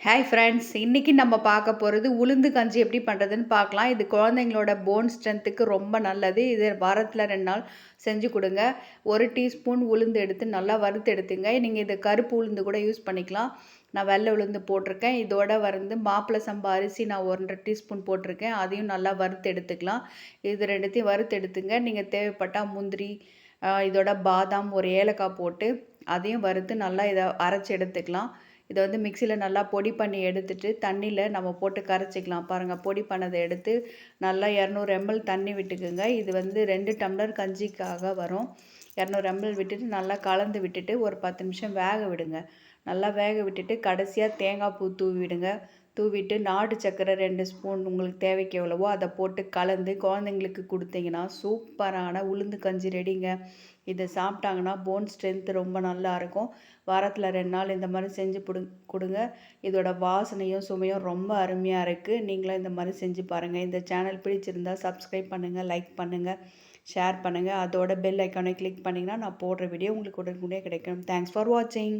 Hi friends! இன்னைக்கு நம்ம பார்க்க போறது உளுந்து கஞ்சி எப்படி பண்ணுறதுன்னு பார்க்கலாம். இது குழந்தைங்களோட போன் ஸ்ட்ரென்த்துக்கு ரொம்ப நல்லது. இது வாரத்துல 2 நாள் செஞ்சு குடுங்க. 1 டீஸ்பூன் உளுந்து எடுத்து நல்லா வறுத்து எடுத்துங்க. நீங்க இது கருப்பு உளுந்து கூட யூஸ் பண்ணிக்கலாம். நான் வெள்ளை உளுந்து போட்டிருக்கேன். இதோட வந்து மாப்பிள சம்பா அரிசி நான் 1 1/2 டீஸ்பூன் போட்டிருக்கேன். அதையும் நல்லா வறுத்து எடுத்துக்கலாம். இது 2த்தையும் வறுத்து எடுத்துங்க. நீங்க தேவைப்பட்டா முந்திரி, இதோட பாதாம், ஒரு ஏலக்காய் போட்டு அதையும் வறுத்து நல்லா இத அரைச்சு எடுத்துக்கலாம். இத வந்து மிக்ஸியில நல்லா பொடி பண்ணி எடுத்துட்டு, தண்ணீல நம்ம போட்டு கரைச்சிக்கலாம். பாருங்க பொடி பண்ணத எடுத்து நல்லா 200 எம்எல் தண்ணி விட்டுக்குங்க. இது வந்து 2 டம்ளர் கஞ்சிக்காக வரும். 200 எம்எல் விட்டுட்டு நல்லா கலந்து விட்டுட்டு ஒரு 10 நிமிஷம் வேக விடுங்க. நல்லா வேக விட்டுட்டு கடைசியா தேங்காய் பூ தூவி விடுங்க. தூவிட்டு நாட்டு சர்க்கரை 2 ஸ்பூன் உங்களுக்கு தேவைக்கு எவ்வளவோ அத போட்டு கலந்து குழந்தைங்களுக்கு குடுத்தீங்கன்னா, சூப்பரான உளுந்து கஞ்சி ரெடிங்க. இத சாப்பிட்டாங்கன்னா போன் ஸ்ட்ரென்த் ரொம்ப நல்லாயிருக்கும். வாரத்துல 2 நாள் இந்த மாரி செஞ்சு குடுங்க. இதோட வாசனையும், சுவையும் ரொம்ப அருமையா இருக்கு. நீங்களும் இந்த மாரி செஞ்சு பாருங்க. இந்த சேனல் பிடிச்சிருந்தா சப்ஸ்கிரைப் பண்ணுங்க, லைக் பண்ணுங்க, ஷேர் பண்ணுங்க. அதோட பெல் ஐகானை கிளிக் பண்ணிங்கன்னா, நான் போடுற வீடியோ உங்களுக்கு உடனுக்குடனே கிடைக்கும். தேங்க்ஸ் ஃபார் வாட்சிங்.